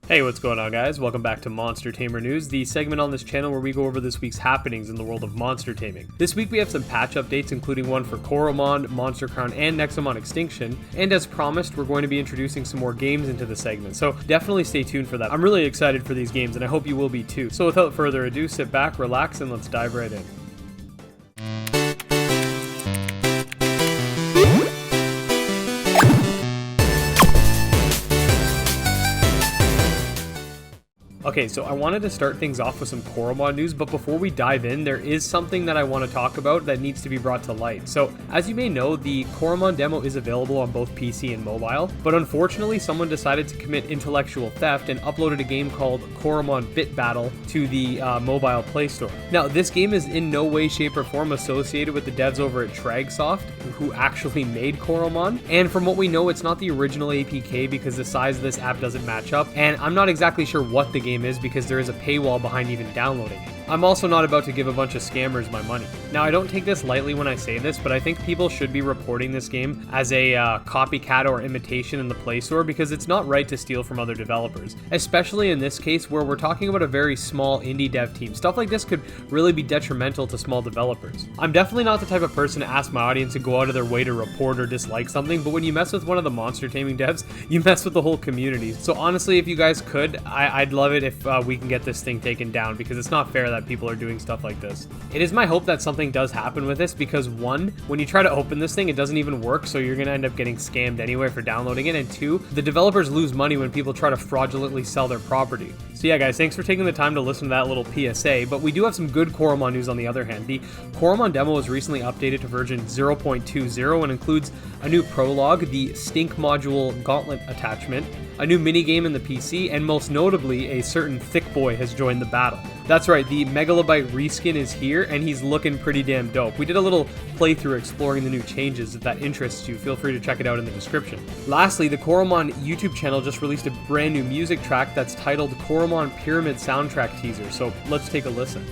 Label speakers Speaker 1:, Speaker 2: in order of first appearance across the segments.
Speaker 1: Hey, what's going on, guys? Welcome back to Monster Tamer News, the segment on this channel where we go over this week's happenings in the world of monster taming. This week we have some patch updates, including one for Coromon, Monster Crown, and Nexomon Extinction, and as promised, we're going to be introducing some more games into the segment, so definitely stay tuned for that. I'm really excited for these games, and I hope you will be too. So without further ado, sit back, relax, and let's dive right in. Okay, so I wanted to start things off with some Coromon news, but before we dive in, there is something that I want to talk about that needs to be brought to light. So, as you may know, the Coromon Demo is available on both PC and mobile, but unfortunately someone decided to commit intellectual theft and uploaded a game called Coromon Bit Battle to the mobile Play Store. Now, this game is in no way, shape, or form associated with the devs over at Tragsoft, who actually made Coromon, and from what we know, it's not the original APK because the size of this app doesn't match up, and I'm not exactly sure what the game is because there is a paywall behind even downloading it. I'm also not about to give a bunch of scammers my money. Now, I don't take this lightly when I say this, but I think people should be reporting this game as a copycat or imitation in the Play Store because it's not right to steal from other developers, especially in this case where we're talking about a very small indie dev team. Stuff like this could really be detrimental to small developers. I'm definitely not the type of person to ask my audience to go out of their way to report or dislike something, but when you mess with one of the monster taming devs, you mess with the whole community. So honestly, if you guys could, I'd love it if we can get this thing taken down because it's not fair that people are doing stuff like this. It is my hope that something does happen with this because one, when you try to open this thing, it doesn't even work, so you're gonna end up getting scammed anyway for downloading it, and two, the developers lose money when people try to fraudulently sell their property. So yeah, guys, thanks for taking the time to listen to that little PSA, but we do have some good Coromon news on the other hand. The Coromon Demo was recently updated to version 0.20 and includes a new prologue, the Stink Module Gauntlet attachment, a new minigame in the PC, and most notably, a certain thick boy has joined the battle. That's right, the Megalobite reskin is here, and he's looking pretty damn dope. We did a little playthrough exploring the new changes. If that interests you, feel free to check it out in the description. Lastly, the Coromon YouTube channel just released a brand new music track that's titled Coromon Pyramid Soundtrack Teaser, so let's take a listen.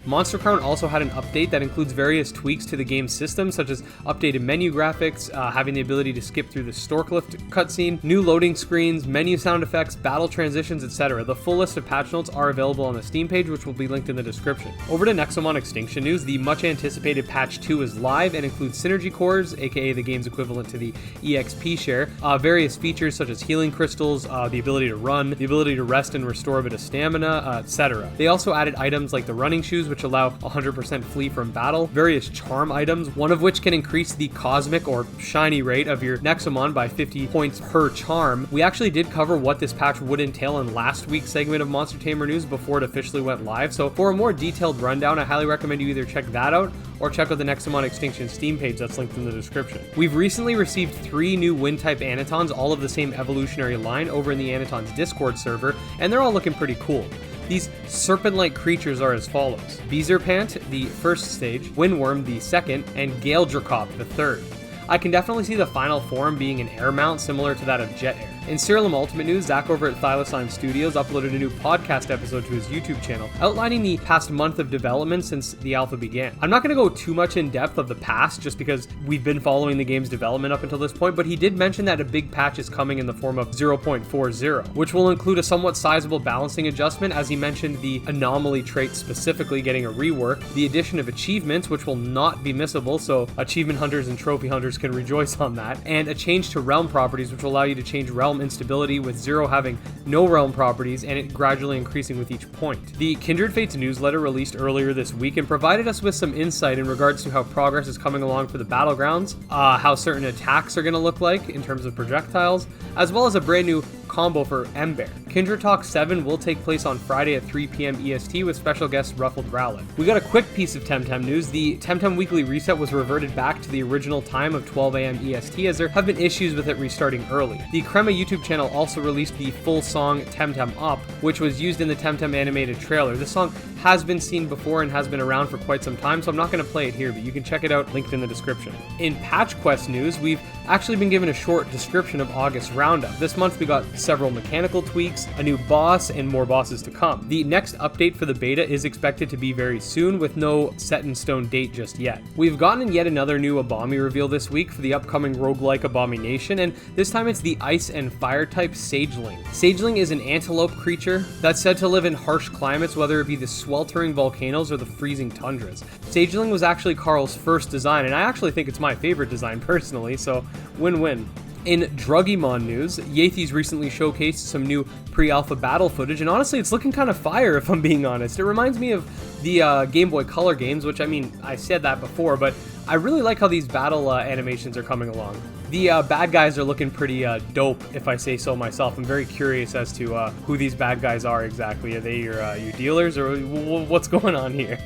Speaker 1: Monster Crown also had an update that includes various tweaks to the game's system, such as updated menu graphics, having the ability to skip through the Storklift cutscene, new loading screens, menu sound effects, battle transitions, etc. The full list of patch notes are available on the Steam page, which will be linked in the description. Over to Nexomon Extinction news, the much anticipated patch 2 is live and includes synergy cores, aka the game's equivalent to the EXP share, various features such as healing crystals, the ability to run, the ability to rest and restore a bit of stamina, etc. They also added items like the running shoes, which allow 100% flee from battle, various charm items, one of which can increase the cosmic or shiny rate of your Nexomon by 50 points per charm. We actually did cover what this patch would entail in last week's segment of Monster Tamer News before it officially went live, so for a more detailed rundown, I highly recommend you either check that out or check out the Nexomon Extinction Steam page that's linked in the description. We've recently received 3 new wind-type Anitons, all of the same evolutionary line, over in the Anitons Discord server, and they're all looking pretty cool. These serpent-like creatures are as follows: Beezerpant, the first stage, Windworm, the second, and Gaeldrakop, the third. I can definitely see the final form being an air mount similar to that of Jet Air. In Cirilum Ultimate News, Zach over at Thylacine Studios uploaded a new podcast episode to his YouTube channel, outlining the past month of development since the alpha began. I'm not going to go too much in depth of the past, just because we've been following the game's development up until this point, but he did mention that a big patch is coming in the form of 0.40, which will include a somewhat sizable balancing adjustment, as he mentioned the anomaly trait specifically getting a rework, the addition of achievements, which will not be missable, so achievement hunters and trophy hunters can rejoice on that, and a change to realm properties, which will allow you to change realm instability, with 0 having no realm properties and it gradually increasing with each point. The Kindred Fates newsletter released earlier this week and provided us with some insight in regards to how progress is coming along for the battlegrounds, how certain attacks are going to look like in terms of projectiles, as well as a brand new combo for Embear. Kindred 7 will take place on Friday at 3 p.m. EST with special guest Ruffled Rowlet. We got a quick piece of Temtem news. The Temtem weekly reset was reverted back to the original time of 12 a.m. EST as there have been issues with it restarting early. The Crema YouTube channel also released the full song Temtem Up, which was used in the Temtem animated trailer. This song has been seen before and has been around for quite some time, so I'm not going to play it here, but you can check it out linked in the description. In Patchquest news, we've actually been given a short description of August roundup. This month we got several mechanical tweaks, a new boss, and more bosses to come. The next update for the beta is expected to be very soon, with no set in stone date just yet. We've gotten yet another new Abomi reveal this week for the upcoming roguelike Abomination, and this time it's the ice and fire type Sageling. Sageling is an antelope creature that's said to live in harsh climates, whether it be the sweltering volcanoes or the freezing tundras. Sageling was actually Carl's first design, and I actually think it's my favorite design personally, so win-win. In Drugimon news, Yathy's recently showcased some new pre-alpha battle footage, and honestly, it's looking kind of fire if I'm being honest. It reminds me of the Game Boy Color games, which, I mean, I said that before, but I really like how these battle animations are coming along. The bad guys are looking pretty dope, if I say so myself. I'm very curious as to who these bad guys are exactly. Are they your dealers, or what's going on here?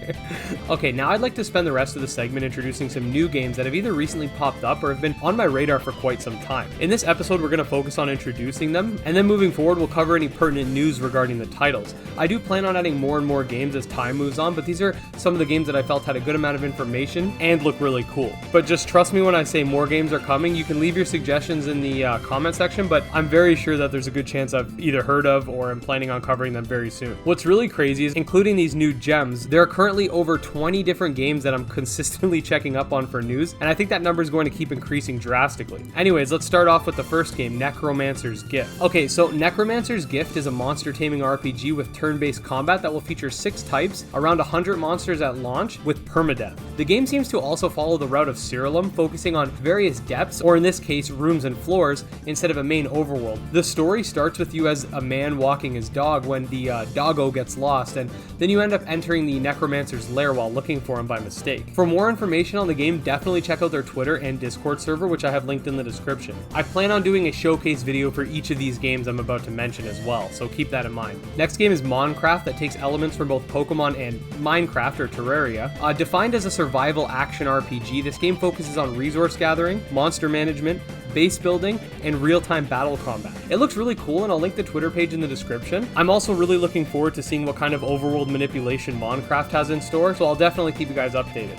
Speaker 1: Okay, now I'd like to spend the rest of the segment introducing some new games that have either recently popped up or have been on my radar for quite some time. In this episode, we're going to focus on introducing them, and then moving forward, we'll cover any pertinent news regarding the titles. I do plan on adding more and more games as time moves on, but these are some of the games that I felt had a good amount of information and look really cool. But just trust me when I say more games are coming. You can leave your suggestions in the comment section, but I'm very sure that there's a good chance I've either heard of or am planning on covering them very soon. What's really crazy is, including these new gems, there are currently over 20 different games that I'm consistently checking up on for news, and I think that number is going to keep increasing drastically. Anyways, let's start off with the first game, Necromancer's Gift. Okay, so Necromancer's Gift is a monster taming RPG with turn-based combat that will feature 6 types, around 100 monsters at launch, with permadeath. The game seems to also follow the route of Cirilum, focusing on various depths, or in this case, rooms and floors, instead of a main overworld. The story starts with you as a man walking his dog when the doggo gets lost, and then you end up entering the necromancer's lair while looking for him by mistake. For more information on the game, definitely check out their Twitter and Discord server, which I have linked in the description. I plan on doing a showcase video for each of these games I'm about to mention as well, so keep that in mind. Next game is Minecraft, that takes elements from both Pokemon and Minecraft, or Terraria. Defined as a survival action RPG, this game focuses on resource gathering, monster management, base building, and real-time battle combat. It looks really cool, and I'll link the Twitter page in the description. I'm also really looking forward to seeing what kind of overworld manipulation Minecraft has in store, so I'll definitely keep you guys updated.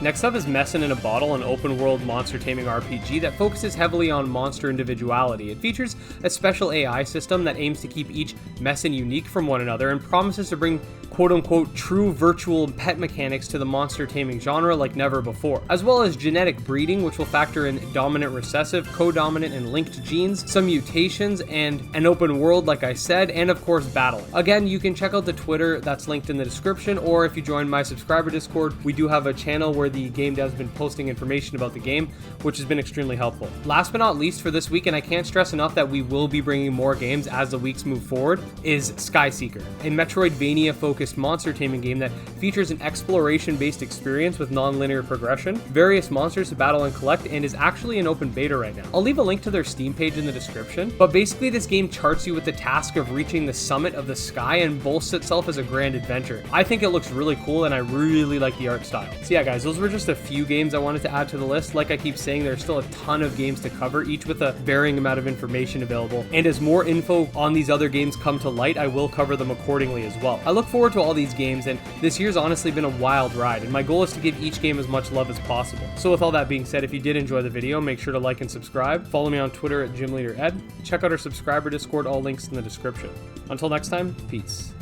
Speaker 1: Next up is Messin in a Bottle, an open-world monster taming RPG that focuses heavily on monster individuality. It features a special AI system that aims to keep each Messin unique from one another and promises to bring quote-unquote true virtual pet mechanics to the monster taming genre like never before, as well as genetic breeding, which will factor in dominant recessive, co-dominant, and linked genes, some mutations, and an open world like I said, and of course battling. Again, you can check out the Twitter that's linked in the description, or if you join my subscriber Discord, we do have a channel where the game dev's been posting information about the game, which has been extremely helpful. Last but not least for this week, and I can't stress enough that we will be bringing more games as the weeks move forward, is Skyseeker, a Metroidvania-focused monster taming game that features an exploration-based experience with non-linear progression, various monsters to battle and collect, and is actually in open beta right now. I'll leave a link to their Steam page in the description, but basically this game charts you with the task of reaching the summit of the sky and boasts itself as a grand adventure. I think it looks really cool, and I really like the art style. So yeah guys, those were just a few games I wanted to add to the list. Like I keep saying, there's still a ton of games to cover, each with a varying amount of information available, and as more info on these other games come to light, I will cover them accordingly as well. I look forward to all these games, and this year's honestly been a wild ride, and my goal is to give each game as much love as possible. So with all that being said, if you did enjoy the video, make sure to like and subscribe. Follow me on Twitter at GymLeaderEd. Check out our subscriber Discord, all links in the description. Until next time, peace.